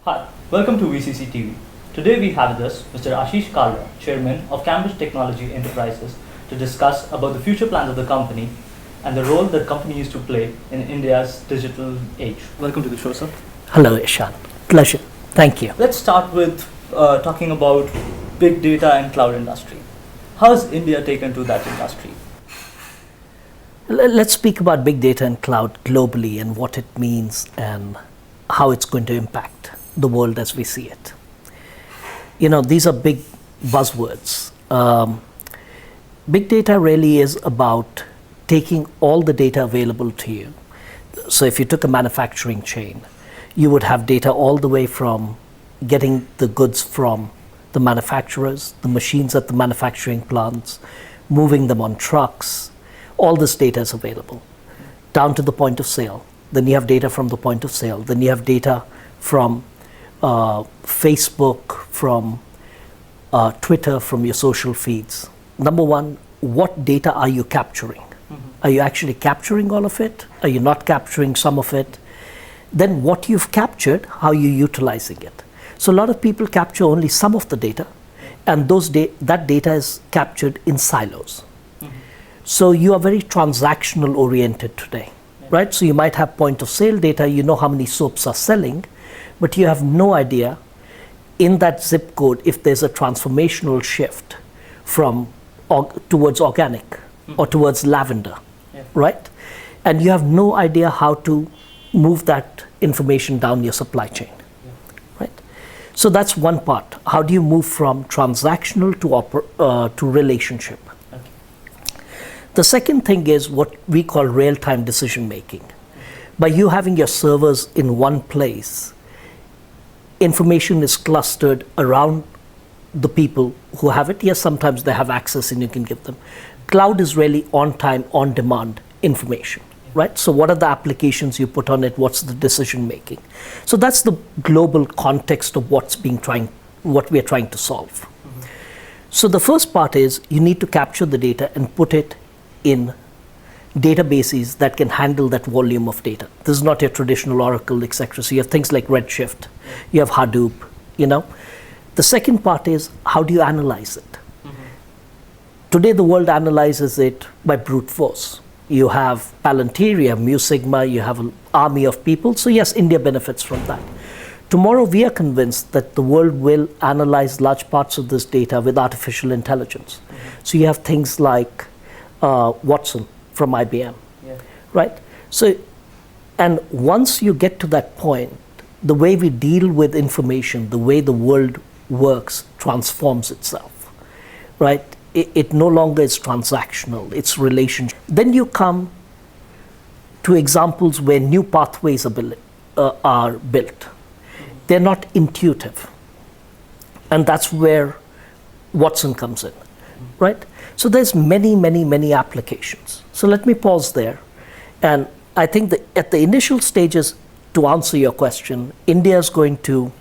Hi, welcome to VCC TV. Today we have with us Mr. Aashish Kalra, Chairman of Cambridge Technology Enterprises, to discuss about the future plans of the company and the role that company is to play in India's digital age. Welcome to the show, sir. Hello, Ishan. Pleasure. Thank you. Let's start with talking about big data and cloud industry. How has India taken to that industry? Let's speak about big data and cloud globally and what it means and how it's going to impact the world as we see it. You know, these are big buzzwords. Big data really is about taking all the data available to you. So if you took a manufacturing chain, you would have data all the way from getting the goods from the manufacturers, the machines at the manufacturing plants, moving them on trucks. All this data is available down to the point of sale. Then you have data from the point of sale. Then you have data from Facebook, from Twitter, from your social feeds. Number one, what data are you capturing? Are you actually capturing all of it? Are you not capturing some of it? Then what you've captured, how are you utilizing it? So a lot of people capture only some of the data, and that data is captured in silos. So you are very transactional oriented today, right? So you might have point of sale data, you know how many soaps are selling, but you have no idea in that zip code if there's a transformational shift from towards organic or towards lavender, right? And you have no idea how to move that information down your supply chain, right? So that's one part. How do you move from transactional to relationship? The second thing is what we call real-time decision making. By you having your servers in one place, information is clustered around the people who have it. Yes, sometimes they have access and you can give them. Cloud is really on-time, on-demand information, right? So what are the applications you put on it? What's the decision making? So that's the global context of what we are trying to solve. So the first part is you need to capture the data and put it in databases that can handle that volume of data. This is not your traditional Oracle, etc. So you have things like Redshift, you have Hadoop, you know. The second part is how do you analyze it? Today the world analyzes it by brute force. You have Palantir, you have Mu Sigma, you have an army of people. So yes, India benefits from that. Tomorrow we are convinced that the world will analyze large parts of this data with artificial intelligence. So you have things like Watson from IBM, right? So, and once you get to that point, the way we deal with information, the way the world works transforms itself, right? It no longer is transactional, it's relationship. Then you come to examples where new pathways are built. They're not intuitive. And that's where Watson comes in, right? So there's many applications. So let me pause there. And I think that at the initial stages, to answer your question, India is going to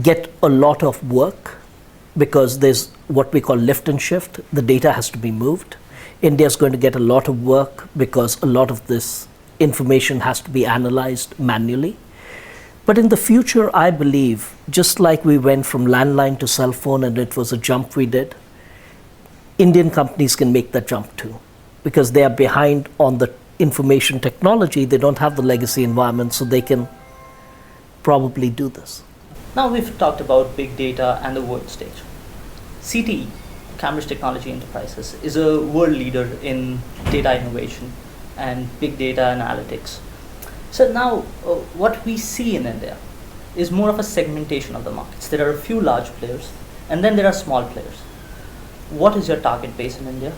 get a lot of work because there's what we call lift and shift. The data has to be moved. India is going to get a lot of work because a lot of this information has to be analyzed manually. But in the future, I believe, just like we went from landline to cell phone and it was a jump we did, Indian companies can make that jump too, because they are behind on the information technology. They don't have the legacy environment, so they can probably do this. Now we've talked about big data and the world stage. CTE, Cambridge Technology Enterprises, is a world leader in data innovation and big data analytics. So now what we see in India is more of a segmentation of the markets. There are a few large players and then there are small players. What is your target base in India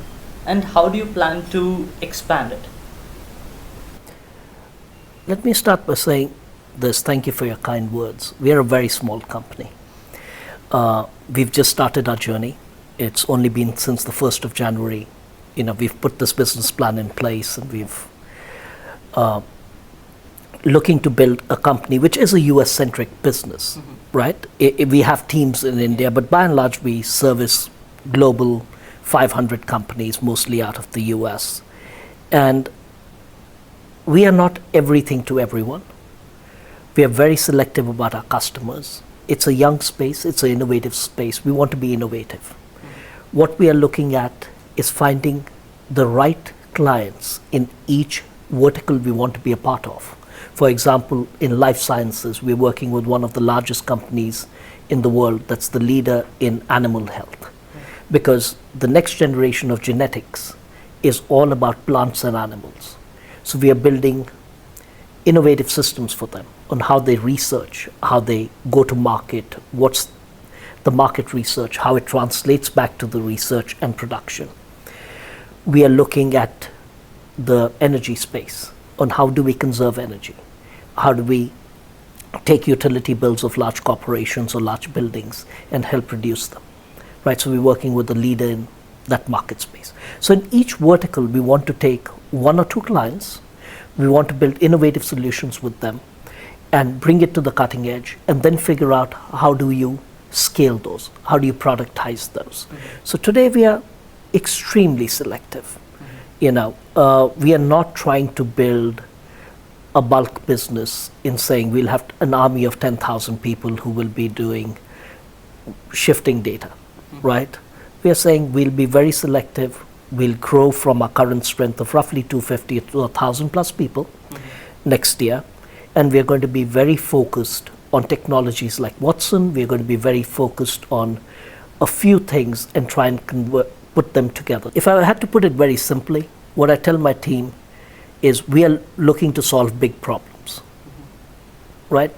and how do you plan to expand it? Let me start by saying this. Thank you for your kind words. We are a very small company. We've just started our journey. It's only been since the 1st of January. You know, we've put this business plan in place and we've looking to build a company which is a US-centric business, right? We have teams in India, but by and large we service global 500 companies, mostly out of the US. And we are not everything to everyone. We are very selective about our customers. It's a young space, it's an innovative space. We want to be innovative. What we are looking at is finding the right clients in each vertical we want to be a part of. For example, in life sciences, we're working with one of the largest companies in the world that's the leader in animal health. Because the next generation of genetics is all about plants and animals. So we are building innovative systems for them on how they research, how they go to market, what's the market research, how it translates back to the research and production. We are looking at the energy space on how do we conserve energy, how do we take utility bills of large corporations or large buildings and help reduce them, right? So we're working with the leader in that market space. So in each vertical, we want to take one or two clients, we want to build innovative solutions with them and bring it to the cutting edge and then figure out how do you scale those, how do you productize those. So today we are extremely selective. We are not trying to build a bulk business in saying we'll have an army of 10,000 people who will be doing shifting data, right? We are saying we'll be very selective. We'll grow from our current strength of roughly 250 to 1,000 plus people next year. And we're going to be very focused on technologies like Watson. We're going to be very focused on a few things and try and put them together. If I had to put it very simply, what I tell my team is we are looking to solve big problems, right?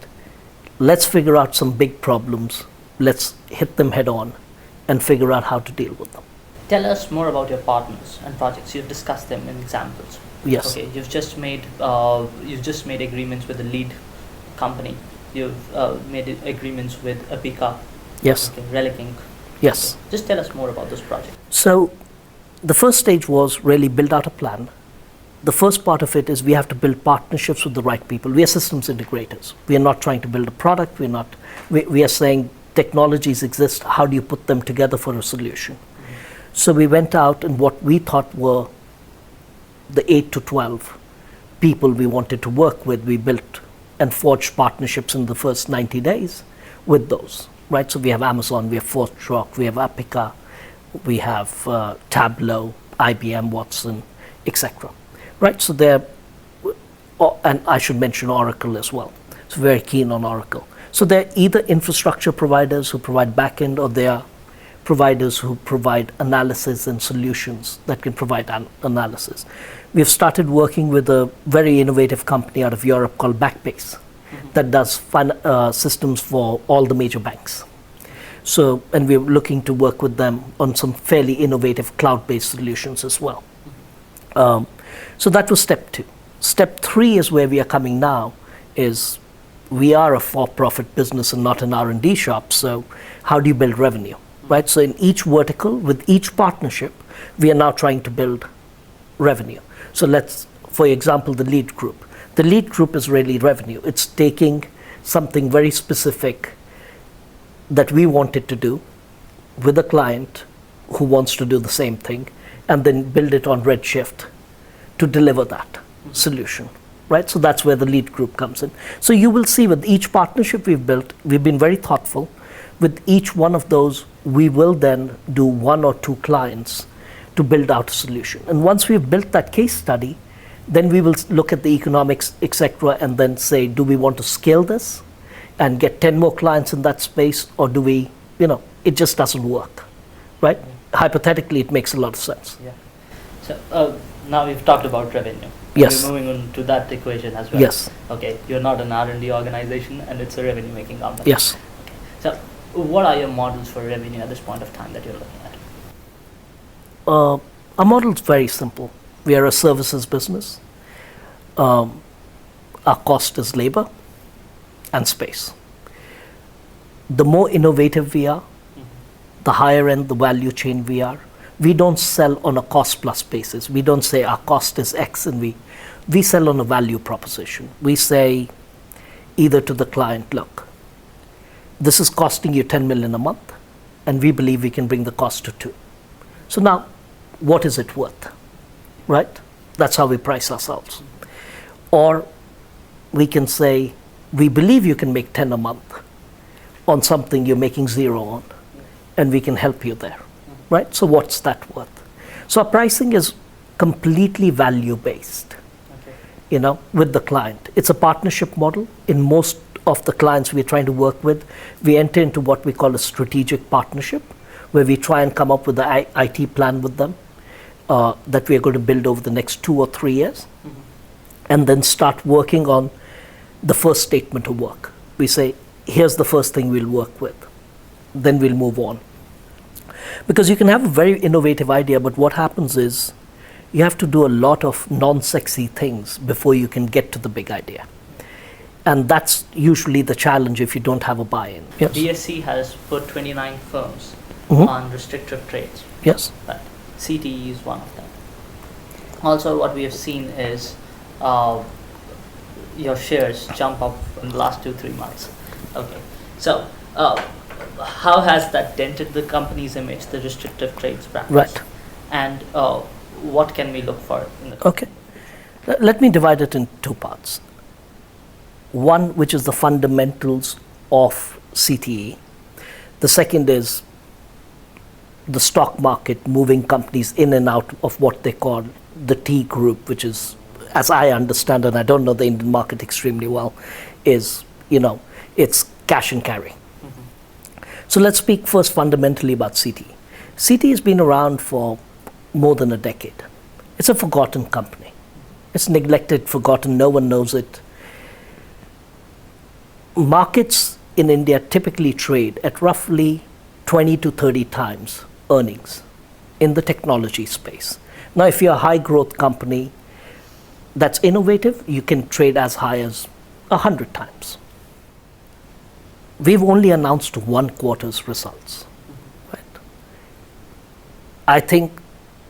Let's figure out some big problems. Let's hit them head on and figure out how to deal with them. Tell us more about your partners and projects. You've discussed them in examples. Yes. Okay, you've just made agreements with the lead company. You've made agreements with Apica. Yes. Okay, Relic Inc. Yes. Okay. Just tell us more about those projects. So the first stage was really build out a plan. The first part of it is we have to build partnerships with the right people. We are systems integrators. We are not trying to build a product. We are saying technologies exist. How do you put them together for a solution? So we went out and what we thought were the 8 to 12 people we wanted to work with, we built and forged partnerships in the first 90 days with those, right? So we have Amazon, we have Fortrock, we have Apica, we have Tableau, IBM, Watson, etc. Right? So they're, and I should mention Oracle as well. So very keen on Oracle. So they're either infrastructure providers who provide backend or they are providers who provide analysis and solutions that can provide analysis. We've started working with a very innovative company out of Europe called Backbase that does systems for all the major banks. So, and we're looking to work with them on some fairly innovative cloud-based solutions as well. So that was step 2. Step 3 is where we are coming now, is we are a for-profit business and not an R&D shop, so how do you build revenue, right? So in each vertical, with each partnership, we are now trying to build revenue. So let's, for example, the lead group. The lead group is really revenue. It's taking something very specific that we wanted to do with a client who wants to do the same thing and then build it on Redshift to deliver that solution, right? So that's where the lead group comes in. So you will see with each partnership we've built, we've been very thoughtful. With each one of those, we will then do 1 or 2 clients to build out a solution. And once we've built that case study, then we will look at the economics, etc., and then say, do we want to scale this and get 10 more clients in that space, or do we, it just doesn't work, right? Hypothetically, it makes a lot of sense. Yeah. So now we've talked about revenue. Yes. We're moving on to that equation as well. Yes. Okay, you're not an R&D organization and it's a revenue-making company. Yes. Okay. So what are your models for revenue at this point of time that you're looking at? Our model is very simple. We are a services business. Our cost is labor and space. The more innovative we are, the higher end the value chain we are. We don't sell on a cost plus basis. We don't say our cost is X and we sell on a value proposition. We say either to the client, look, this is costing you 10 million a month and we believe we can bring the cost to 2. So now, what is it worth, right? That's how we price ourselves. Or we can say, we believe you can make 10 a month on something you're making 0 on, and we can help you there, right? So what's that worth? So our pricing is completely value based, with the client. It's a partnership model. In most of the clients we're trying to work with, we enter into what we call a strategic partnership, where we try and come up with the IT plan with them that we are going to build over the next 2 or 3 years, and then start working on the first statement of work. We say, here's the first thing we'll work with, then we'll move on. Because you can have a very innovative idea, but what happens is you have to do a lot of non-sexy things before you can get to the big idea. And that's usually the challenge if you don't have a buy-in. Yes. BSE has put 29 firms on restrictive trades. Yes. But CTE is one of them. Also, what we have seen is your shares jump up in the last 2-3 months. Okay. So, how has that dented the company's image, the restrictive trades practice? Right. And what can we look for in the Okay. Let me divide it in 2 parts. One, which is the fundamentals of CTE. The second is the stock market moving companies in and out of what they call the T group, which is, as I understand, and I don't know the Indian market extremely well, is, it's cash and carry. So let's speak first fundamentally about CTE. CTE has been around for more than a decade. It's a forgotten company. It's neglected, forgotten, no one knows it. Markets in India typically trade at roughly 20 to 30 times earnings in the technology space. Now, if you're a high growth company that's innovative, you can trade as high as 100 times. We've only announced 1 quarter's results. Right? I think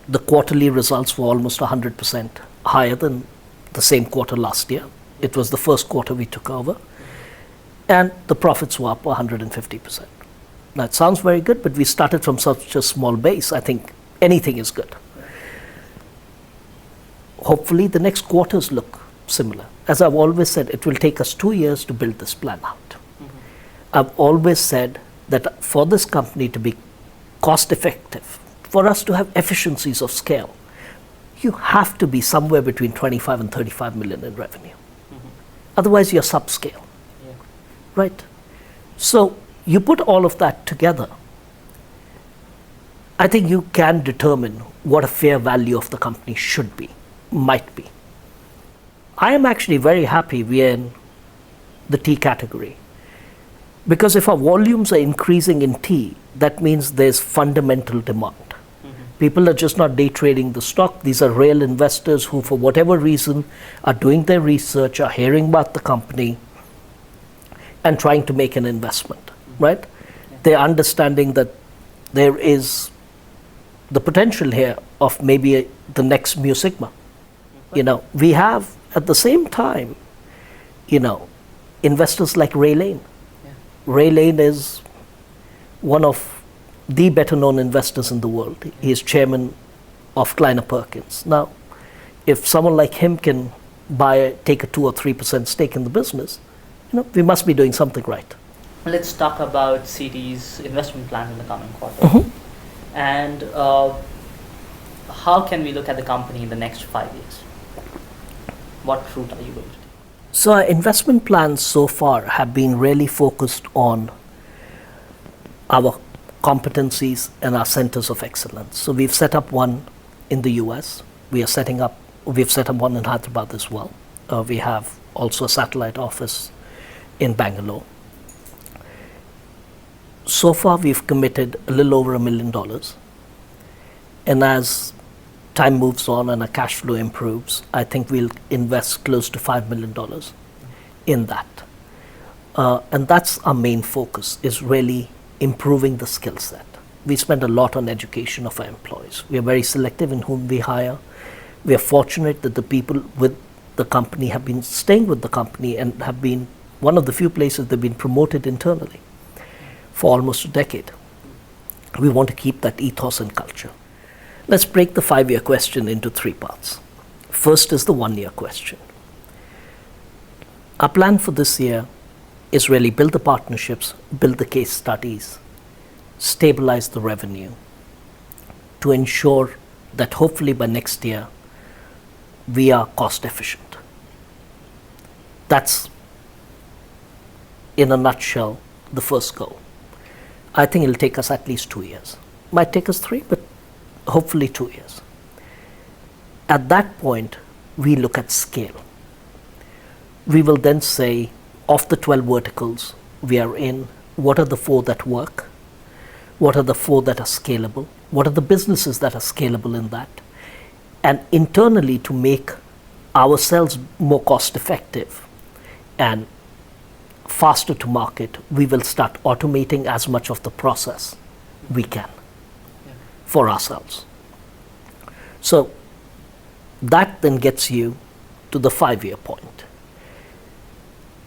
the quarterly results were almost 100% higher than the same quarter last year. It was the first quarter we took over. And the profits were up 150%. Now, it sounds very good, but we started from such a small base. I think anything is good. Hopefully, the next quarters look similar. As I've always said, it will take us 2 years to build this plan out. I've always said that for this company to be cost effective, for us to have efficiencies of scale, you have to be somewhere between 25 and 35 million in revenue. Otherwise, you're subscale. Right? So you put all of that together, I think you can determine what a fair value of the company should be, might be. I am actually very happy we are in the tea category, because if our volumes are increasing in tea, that means there's fundamental demand. People are just not day trading the stock. These are real investors who, for whatever reason, are doing their research, are hearing about the company, and trying to make an investment, right? They're understanding that there is the potential here of maybe the next Mu Sigma. We have at the same time, investors like Ray Lane. Ray Lane is one of the better known investors in the world. He is chairman of Kleiner Perkins. Now, if someone like him can take a 2 or 3% stake in the business, we must be doing something right. Let's talk about CTE's investment plan in the coming quarter. And how can we look at the company in the next 5 years? What route are you going to take? So our investment plans so far have been really focused on our competencies and our centers of excellence. So we've set up one in the US. We've set up one in Hyderabad as well. We have also a satellite office in Bangalore. So far, we've committed a little over $1 million. And as time moves on and our cash flow improves, I think we'll invest close to $5 million in that. And that's our main focus, is really improving the skill set. We spend a lot on education of our employees. We are very selective in whom we hire. We are fortunate that the people with the company have been staying with the company and have been one of the few places they've been promoted internally for almost a decade. We want to keep that ethos and culture. Let's break the 5-year question into 3 parts. First is the 1-year question. Our plan for this year is really build the partnerships, build the case studies, stabilize the revenue to ensure that hopefully by next year we are cost efficient. That's, in a nutshell, the first goal. I think it'll take us at least 2 years. Might take us 3, but hopefully 2 years. At that point, we look at scale. We will then say, of the 12 verticals we are in, what are the 4 that work? What are the 4 that are scalable? What are the businesses that are scalable in that? And internally, to make ourselves more cost effective and faster to market, we will start automating as much of the process we can for ourselves. So that then gets you to the 5-year point.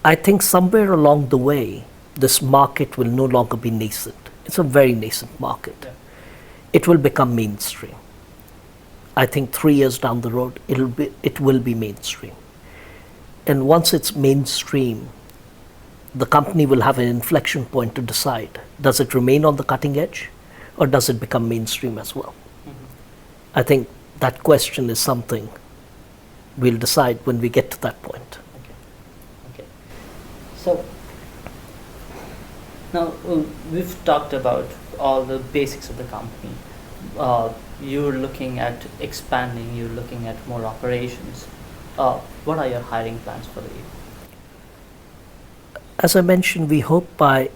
I think somewhere along the way, this market will no longer be nascent. It's a very nascent market. Yeah. It will become mainstream. I think 3 years down the road, it will be mainstream. And once it's mainstream, the company will have an inflection point to decide, does it remain on the cutting edge or does it become mainstream as well? I think that question is something we'll decide when we get to that point. Okay. So now we've talked about all the basics of the company. You're looking at expanding, you're looking at more operations. What are your hiring plans for the year? As I mentioned, we hope by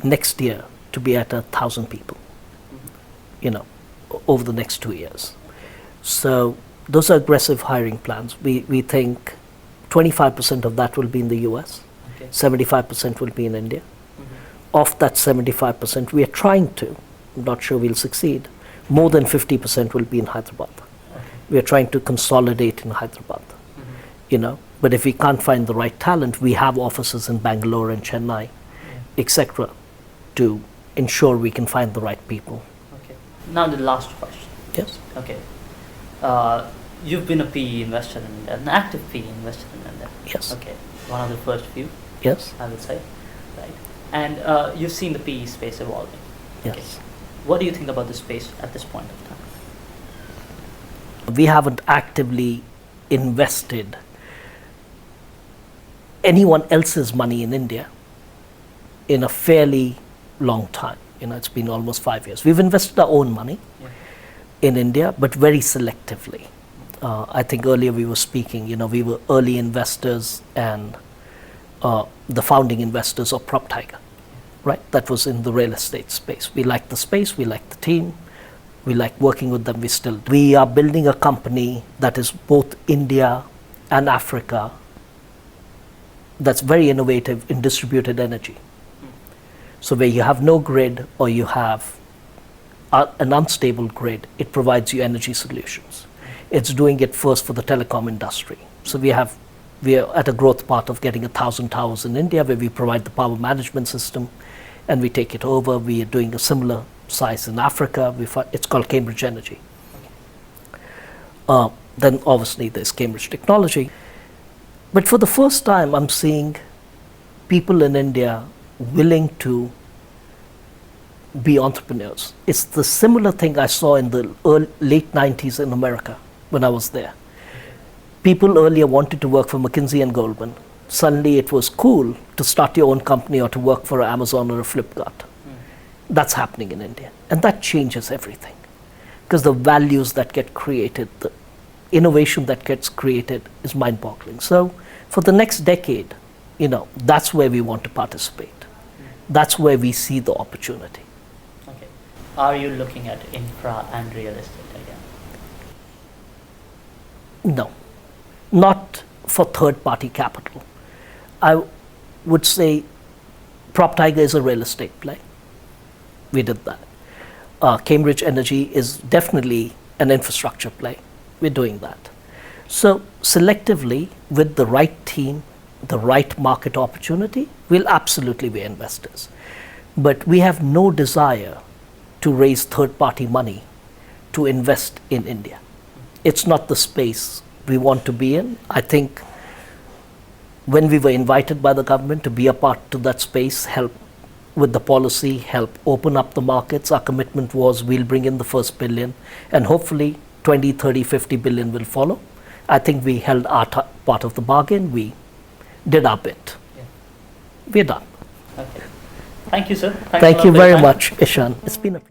next year to be at 1,000 people, over the next 2 years. So those are aggressive hiring plans. We think 25% of that will be in the US, Okay. 75% will be in India. Of that 75%, we are trying to, I'm not sure we'll succeed, more than 50% will be in Hyderabad. Okay. We are trying to consolidate in Hyderabad, But if we can't find the right talent, we have offices in Bangalore and Chennai, etc., to ensure we can find the right people. Okay. Now the last question. Yes. Okay. You've been a PE investor in India, an active PE investor in India. Yes. Okay. One of the first few, Yes. I would say. Right. And you've seen the PE space evolving. Yes. Okay. What do you think about the space at this point of time? We haven't actively invested anyone else's money in India in a fairly long time. It's been almost 5 years. We've invested our own money in India, but very selectively. I think earlier we were speaking, we were early investors and the founding investors of PropTiger, right? That was in the real estate space. We liked the space, we liked the team, we like working with them, we are building a company that is both India and Africa that's very innovative in distributed energy. So where you have no grid or you have an unstable grid, it provides you energy solutions. It's doing it first for the telecom industry. So we are at a growth path of getting 1,000 towers in India where we provide the power management system and we take it over. We are doing a similar size in Africa. It's called Cambridge Energy. Then obviously there's Cambridge Technology. But for the first time, I'm seeing people in India willing to be entrepreneurs. It's the similar thing I saw in the late 90s in America when I was there. People earlier wanted to work for McKinsey and Goldman. Suddenly it was cool to start your own company or to work for Amazon or a Flipkart. That's happening in India. And that changes everything. Because the values that get created, the innovation that gets created is mind-boggling. So for the next decade, that's where we want to participate. That's where we see the opportunity. Okay. Are you looking at infra and real estate again? No, not for third-party capital. I would say PropTiger is a real estate play. We did that. Cambridge Energy is definitely an infrastructure play. We're doing that. So selectively, with the right team, the right market opportunity, we'll absolutely be investors. But we have no desire to raise third-party money to invest in India. It's not the space we want to be in. I think when we were invited by the government to be a part to that space, help with the policy, help open up the markets, our commitment was we'll bring in the first billion and hopefully 20, 30, 50 billion will follow. I think we held our part of the bargain. We did our bit. Yeah. We're done. Okay. Thank you, sir. Thank you very much, Ishan. It's been a pleasure.